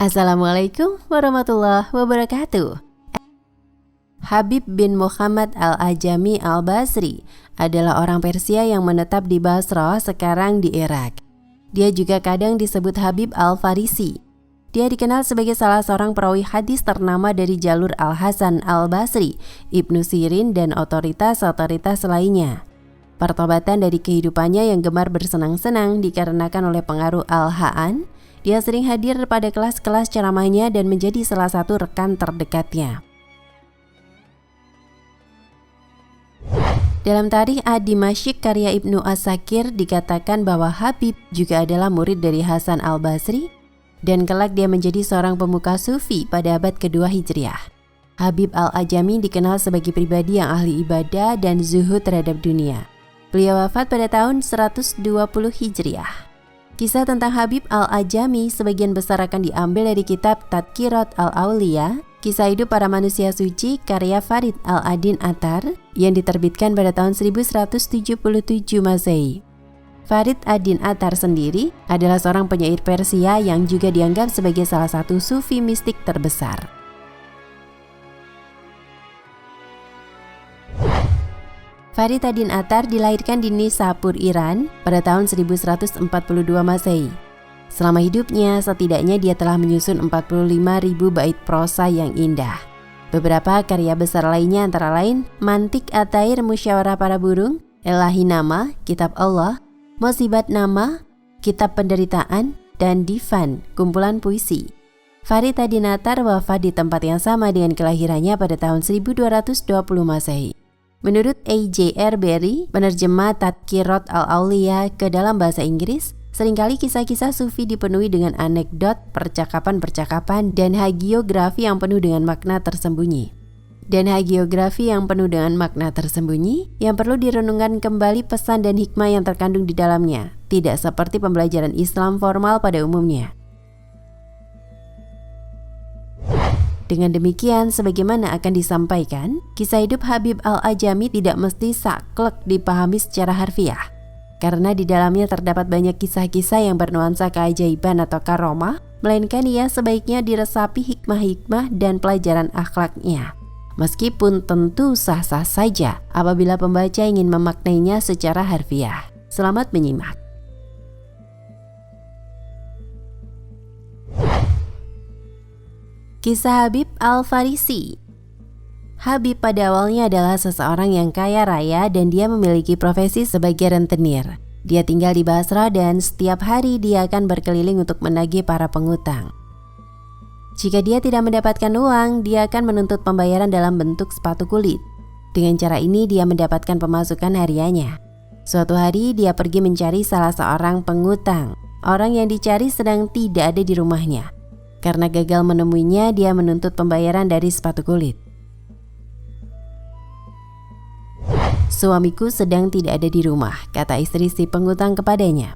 Assalamualaikum warahmatullahi wabarakatuh. Habib bin Muhammad al-Ajami al-Basri adalah orang Persia yang menetap di Basra, sekarang di Irak. Dia juga kadang disebut Habib al-Farisi. Dia dikenal sebagai salah seorang perawi hadis ternama dari jalur Al-Hasan al-Basri, Ibnu Sirin, dan otoritas-otoritas lainnya. Pertobatan dari kehidupannya yang gemar bersenang-senang dikarenakan oleh pengaruh Al-Ha'an. Dia sering hadir pada kelas-kelas ceramahnya dan menjadi salah satu rekan terdekatnya. Dalam Tarikh ad-Dimashq karya Ibnu Asakir dikatakan bahwa Habib juga adalah murid dari Hasan al-Basri dan kelak dia menjadi seorang pemuka sufi pada abad kedua Hijriah. Habib al-Ajami dikenal sebagai pribadi yang ahli ibadah dan zuhud terhadap dunia. Beliau wafat pada tahun 120 Hijriah. Kisah tentang Habib al-Ajami sebagian besar akan diambil dari kitab Tadkirat al-Auliya, Kisah Hidup Para Manusia Suci karya Farid al-Adin Attar yang diterbitkan pada tahun 1177 Masehi. Farid ad-Din Attar sendiri adalah seorang penyair Persia yang juga dianggap sebagai salah satu sufi mistik terbesar. Farid ad-Din Attar dilahirkan di Nishapur, Iran pada tahun 1142 Masehi. Selama hidupnya, setidaknya dia telah menyusun 45.000 bait prosa yang indah. Beberapa karya besar lainnya antara lain Mantik At-Tair Musyawarah Para Burung, Elahi Nama, Kitab Allah, Musibat Nama, Kitab Penderitaan, dan Divan, kumpulan puisi. Farid ad-Din Attar wafat di tempat yang sama dengan kelahirannya pada tahun 1220 Masehi. Menurut A.J.R. Berry, penerjemah Tadkirat al-Auliya ke dalam bahasa Inggris, seringkali kisah-kisah sufi dipenuhi dengan anekdot, percakapan-percakapan, dan hagiografi yang penuh dengan makna tersembunyi. Yang perlu direnungkan kembali pesan dan hikmah yang terkandung di dalamnya, tidak seperti pembelajaran Islam formal pada umumnya. Dengan demikian, sebagaimana akan disampaikan, kisah hidup Habib al-Ajami tidak mesti saklek dipahami secara harfiah, karena di dalamnya terdapat banyak kisah-kisah yang bernuansa keajaiban atau karomah, melainkan ia sebaiknya diresapi hikmah-hikmah dan pelajaran akhlaknya. Meskipun tentu sah-sah saja apabila pembaca ingin memaknainya secara harfiah. Selamat menyimak. Kisah Habib al-Farisi. Habib pada awalnya adalah seseorang yang kaya raya dan dia memiliki profesi sebagai rentenir. Dia tinggal di Basra dan setiap hari dia akan berkeliling untuk menagih para pengutang. Jika dia tidak mendapatkan uang, dia akan menuntut pembayaran dalam bentuk sepatu kulit. Dengan cara ini dia mendapatkan pemasukan hariannya. Suatu hari dia pergi mencari salah seorang pengutang. Orang yang dicari sedang tidak ada di rumahnya. Karena gagal menemuinya, dia menuntut pembayaran dari sepatu kulit. Suamiku sedang tidak ada di rumah, kata istri si pengutang kepadanya.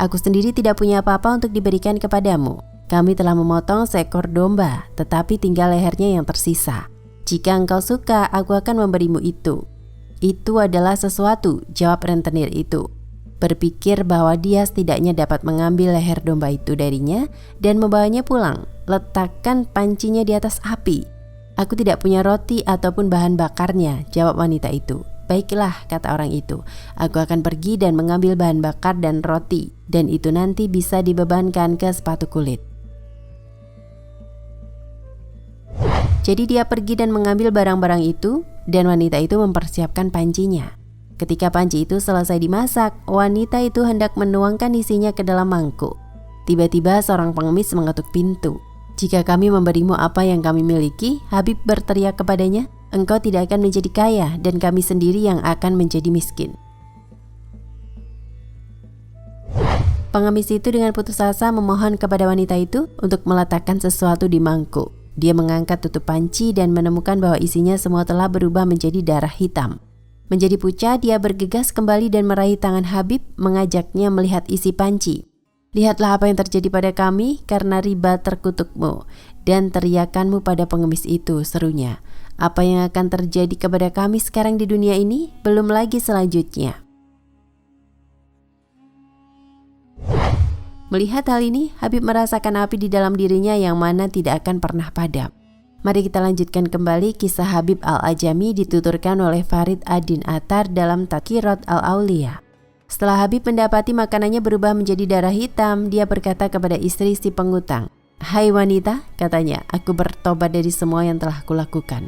Aku sendiri tidak punya apa-apa untuk diberikan kepadamu. Kami telah memotong seekor domba, tetapi tinggal lehernya yang tersisa. Jika engkau suka, aku akan memberimu itu. Itu adalah sesuatu, jawab rentenir itu. Berpikir bahwa dia setidaknya dapat mengambil leher domba itu darinya dan membawanya pulang. Letakkan pancinya di atas api. Aku tidak punya roti ataupun bahan bakarnya, jawab wanita itu. Baiklah, kata orang itu. Aku akan pergi dan mengambil bahan bakar dan roti, dan itu nanti bisa dibebankan ke sepatu kulit. Jadi dia pergi dan mengambil barang-barang itu, dan wanita itu mempersiapkan pancinya. Ketika panci itu selesai dimasak, wanita itu hendak menuangkan isinya ke dalam mangkuk. Tiba-tiba seorang pengemis mengetuk pintu. Jika kami memberimu apa yang kami miliki, Habib berteriak kepadanya, engkau tidak akan menjadi kaya dan kami sendiri yang akan menjadi miskin. Pengemis itu dengan putus asa memohon kepada wanita itu untuk meletakkan sesuatu di mangkuk. Dia mengangkat tutup panci dan menemukan bahwa isinya semua telah berubah menjadi darah hitam. Menjadi pucat, dia bergegas kembali dan meraih tangan Habib, mengajaknya melihat isi panci. Lihatlah apa yang terjadi pada kami karena riba terkutukmu dan teriakanmu pada pengemis itu, serunya. Apa yang akan terjadi kepada kami sekarang di dunia ini, belum lagi selanjutnya. Melihat hal ini, Habib merasakan api di dalam dirinya yang mana tidak akan pernah padam. Mari kita lanjutkan kembali kisah Habib Al-Ajami dituturkan oleh Farid ad-Din Attar dalam Tadhkirat Al-Auliya. Setelah Habib mendapati makanannya berubah menjadi darah hitam, dia berkata kepada istri si pengutang, "Hai wanita," katanya, "aku bertobat dari semua yang telah kulakukan."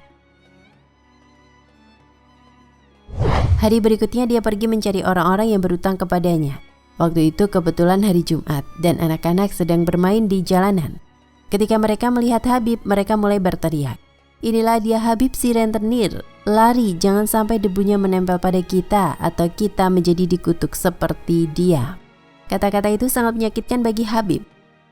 Hari berikutnya dia pergi mencari orang-orang yang berutang kepadanya. Waktu itu kebetulan hari Jumat dan anak-anak sedang bermain di jalanan. Ketika mereka melihat Habib, mereka mulai berteriak, "Inilah dia Habib si rentenir, lari jangan sampai debunya menempel pada kita atau kita menjadi dikutuk seperti dia." Kata-kata itu sangat menyakitkan bagi Habib.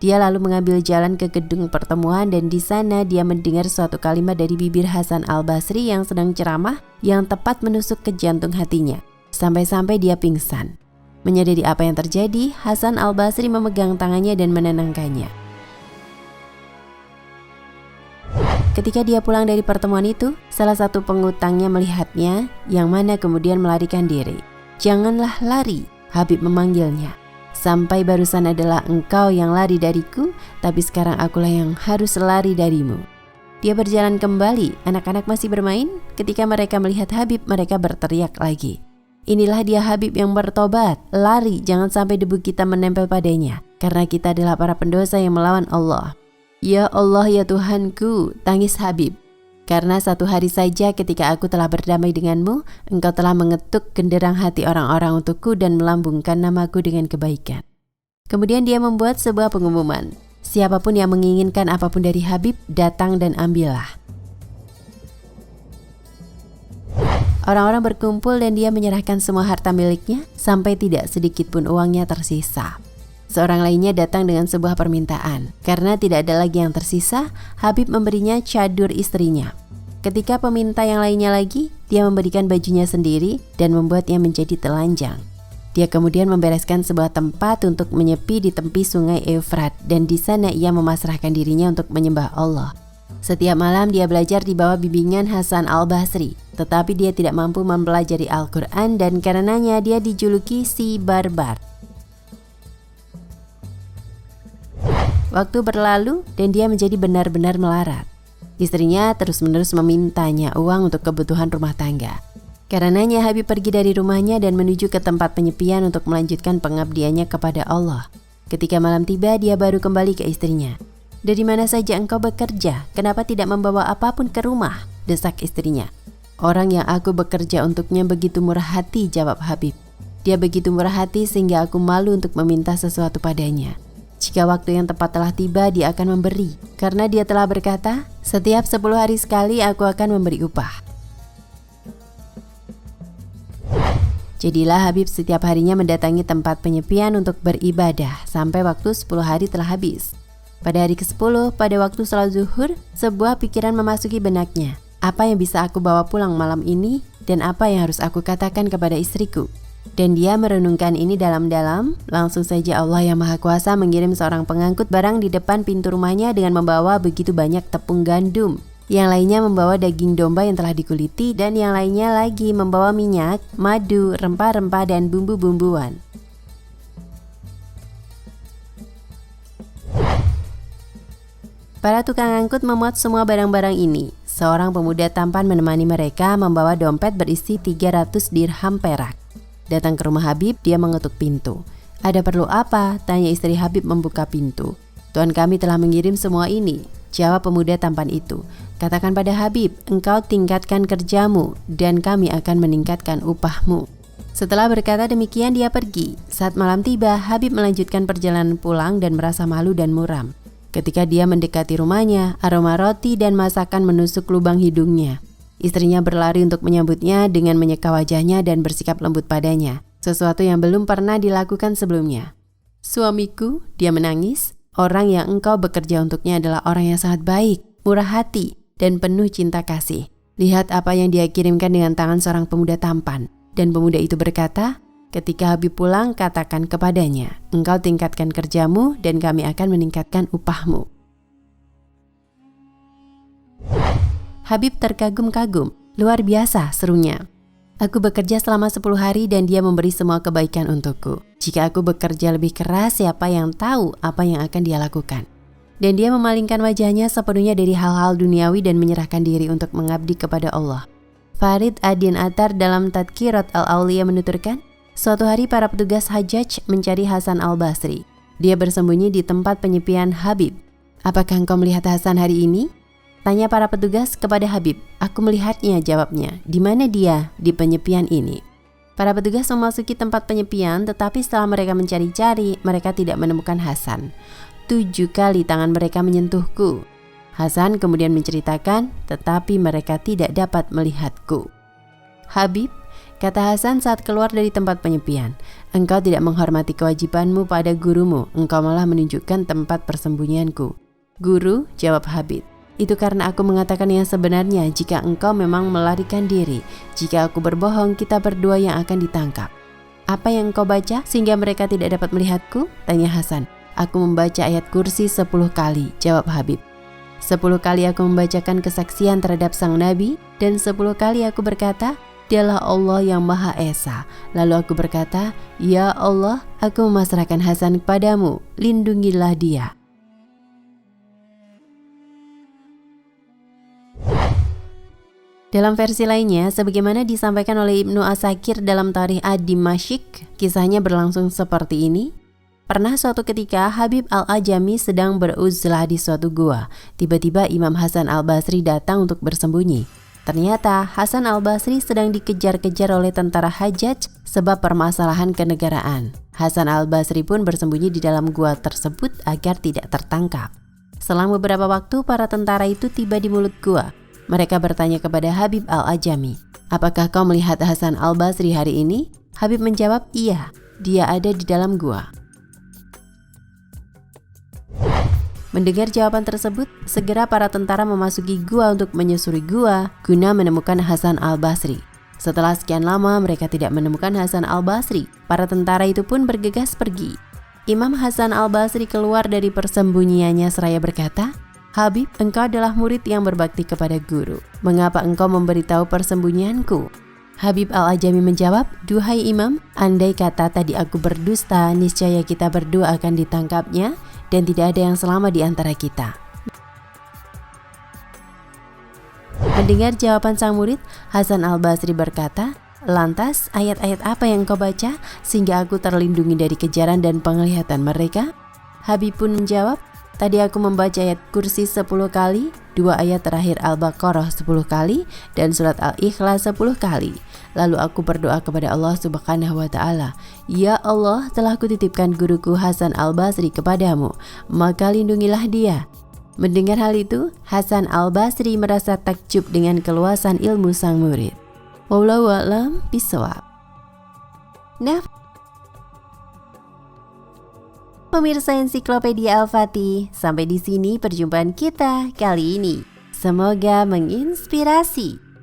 Dia lalu mengambil jalan ke gedung pertemuan dan di sana dia mendengar suatu kalimat dari bibir Hasan Al-Basri yang sedang ceramah yang tepat menusuk ke jantung hatinya. Sampai-sampai dia pingsan. Menyadari apa yang terjadi, Hasan Al-Basri memegang tangannya dan menenangkannya. Ketika dia pulang dari pertemuan itu, salah satu pengutangnya melihatnya, yang mana kemudian melarikan diri. "Janganlah lari," Habib memanggilnya. "Sampai barusan adalah engkau yang lari dariku, tapi sekarang akulah yang harus lari darimu." Dia berjalan kembali, anak-anak masih bermain. Ketika mereka melihat Habib, mereka berteriak lagi, "Inilah dia Habib yang bertobat, lari jangan sampai debu kita menempel padanya, karena kita adalah para pendosa yang melawan Allah." "Ya Allah ya Tuhanku," tangis Habib, "karena satu hari saja ketika aku telah berdamai denganmu, engkau telah mengetuk genderang hati orang-orang untukku dan melambungkan namaku dengan kebaikan." Kemudian dia membuat sebuah pengumuman, "Siapapun yang menginginkan apapun dari Habib, datang dan ambillah." Orang-orang berkumpul dan dia menyerahkan semua harta miliknya sampai tidak sedikit pun uangnya tersisa. Seorang lainnya datang dengan sebuah permintaan. Karena tidak ada lagi yang tersisa, Habib memberinya cadur istrinya. Ketika peminta yang lainnya lagi, dia memberikan bajunya sendiri dan membuatnya menjadi telanjang. Dia kemudian membereskan sebuah tempat untuk menyepi di tepi sungai Efrat dan di sana ia memasrahkan dirinya untuk menyembah Allah. Setiap malam dia belajar di bawah bimbingan Hasan Al-Basri, tetapi dia tidak mampu mempelajari Al-Quran dan karenanya dia dijuluki si barbar. Waktu berlalu dan dia menjadi benar-benar melarat. Istrinya terus-menerus memintanya uang untuk kebutuhan rumah tangga. Karenanya Habib pergi dari rumahnya dan menuju ke tempat penyepian untuk melanjutkan pengabdiannya kepada Allah. Ketika malam tiba, dia baru kembali ke istrinya. "Dari mana saja engkau bekerja? Kenapa tidak membawa apapun ke rumah?" desak istrinya. "Orang yang aku bekerja untuknya begitu murah hati," jawab Habib. "Dia begitu murah hati sehingga aku malu untuk meminta sesuatu padanya. Jika waktu yang tepat telah tiba, dia akan memberi. Karena dia telah berkata, setiap 10 hari sekali aku akan memberi upah." Jadilah Habib setiap harinya mendatangi tempat penyepian untuk beribadah sampai waktu 10 hari telah habis. Pada hari ke-10, pada waktu salat zuhur, sebuah pikiran memasuki benaknya. Apa yang bisa aku bawa pulang malam ini dan apa yang harus aku katakan kepada istriku? Dan dia merenungkan ini dalam-dalam. Langsung saja Allah yang Maha Kuasa mengirim seorang pengangkut barang di depan pintu rumahnya dengan membawa begitu banyak tepung gandum. Yang lainnya membawa daging domba yang telah dikuliti dan yang lainnya lagi membawa minyak, madu, rempah-rempah dan bumbu-bumbuan. Para tukang angkut memuat semua barang-barang ini. Seorang pemuda tampan menemani mereka membawa dompet berisi 300 dirham perak. Datang ke rumah Habib, dia mengetuk pintu. "Ada perlu apa?" tanya istri Habib membuka pintu. "Tuan kami telah mengirim semua ini," jawab pemuda tampan itu. "Katakan pada Habib, engkau tingkatkan kerjamu dan kami akan meningkatkan upahmu." Setelah berkata demikian dia pergi. Saat malam tiba, Habib melanjutkan perjalanan pulang dan merasa malu dan muram. Ketika dia mendekati rumahnya, aroma roti dan masakan menusuk lubang hidungnya. Istrinya berlari untuk menyambutnya dengan menyeka wajahnya dan bersikap lembut padanya, sesuatu yang belum pernah dilakukan sebelumnya. "Suamiku," dia menangis, "orang yang engkau bekerja untuknya adalah orang yang sangat baik, murah hati, dan penuh cinta kasih. Lihat apa yang dia kirimkan dengan tangan seorang pemuda tampan." Dan pemuda itu berkata, "Ketika Habib pulang, katakan kepadanya, engkau tingkatkan kerjamu dan kami akan meningkatkan upahmu." Habib terkagum-kagum. "Luar biasa," serunya. Aku bekerja selama 10 hari dan dia memberi semua kebaikan untukku. Jika aku bekerja lebih keras, siapa yang tahu apa yang akan dia lakukan? Dan dia memalingkan wajahnya sepenuhnya dari hal-hal duniawi dan menyerahkan diri untuk mengabdi kepada Allah. Farid ad-Din Attar dalam Tadkirat al-Auliya menuturkan, suatu hari para petugas Hajjaj mencari Hasan al-Basri. Dia bersembunyi di tempat penyepian Habib. Apakah engkau melihat Hasan hari ini? Tanya para petugas kepada Habib. Aku melihatnya, jawabnya. Di mana dia? Di penyepian ini. Para petugas memasuki tempat penyepian, tetapi setelah mereka mencari-cari, mereka tidak menemukan Hasan. 7 kali tangan mereka menyentuhku. Hasan kemudian menceritakan, tetapi mereka tidak dapat melihatku. Habib, kata Hasan saat keluar dari tempat penyepian, engkau tidak menghormati kewajibanmu pada gurumu, engkau malah menunjukkan tempat persembunyianku. Guru, jawab Habib, itu karena aku mengatakan yang sebenarnya. Jika engkau memang melarikan diri, jika aku berbohong, kita berdua yang akan ditangkap. Apa yang engkau baca sehingga mereka tidak dapat melihatku? Tanya Hasan. Aku membaca ayat kursi 10 kali, jawab Habib. 10 kali aku membacakan kesaksian terhadap sang Nabi, dan 10 kali aku berkata, Dialah Allah yang Maha Esa. Lalu aku berkata, Ya Allah, aku memasrahkan Hasan kepadamu, lindungilah dia. Dalam versi lainnya, sebagaimana disampaikan oleh Ibnu Asakir dalam Tarikh ad-Dimashq, kisahnya berlangsung seperti ini. Pernah suatu ketika Habib al-Ajami sedang beruzlah di suatu gua. Tiba-tiba Imam Hasan al-Basri datang untuk bersembunyi. Ternyata Hasan al-Basri sedang dikejar-kejar oleh tentara Hajjaj sebab permasalahan kenegaraan. Hasan al-Basri pun bersembunyi di dalam gua tersebut agar tidak tertangkap. Selang beberapa waktu para tentara itu tiba di mulut gua. Mereka bertanya kepada Habib al-Ajami, apakah kau melihat Hasan al-Basri hari ini? Habib menjawab, iya, dia ada di dalam gua. Mendengar jawaban tersebut, segera para tentara memasuki gua untuk menyusuri gua guna menemukan Hasan al-Basri. Setelah sekian lama mereka tidak menemukan Hasan al-Basri. Para tentara itu pun bergegas pergi. Imam Hasan al-Basri keluar dari persembunyiannya seraya berkata, Habib, engkau adalah murid yang berbakti kepada guru. Mengapa engkau memberitahu persembunyianku? Habib al-Ajami menjawab, duhai Imam, andai kata tadi aku berdusta, niscaya kita berdua akan ditangkapnya dan tidak ada yang selamat di antara kita. Mendengar jawaban sang murid, Hasan al-Basri berkata, lantas ayat-ayat apa yang kau baca sehingga aku terlindungi dari kejaran dan penglihatan mereka? Habib pun menjawab, tadi aku membaca ayat kursi 10 kali, 2 ayat terakhir Al-Baqarah 10 kali, dan surat Al-Ikhlas 10 kali. Lalu aku berdoa kepada Allah Subhanahu wa Ta'ala, Ya Allah, telah kutitipkan guruku Hasan al-Basri kepadamu, maka lindungilah dia. Mendengar hal itu, Hasan al-Basri merasa takjub dengan keluasan ilmu sang murid. Wallahu a'lam bishawab. Nah, pemirsa Ensiklopedia Al-Fatih, sampai di sini perjumpaan kita kali ini. Semoga menginspirasi.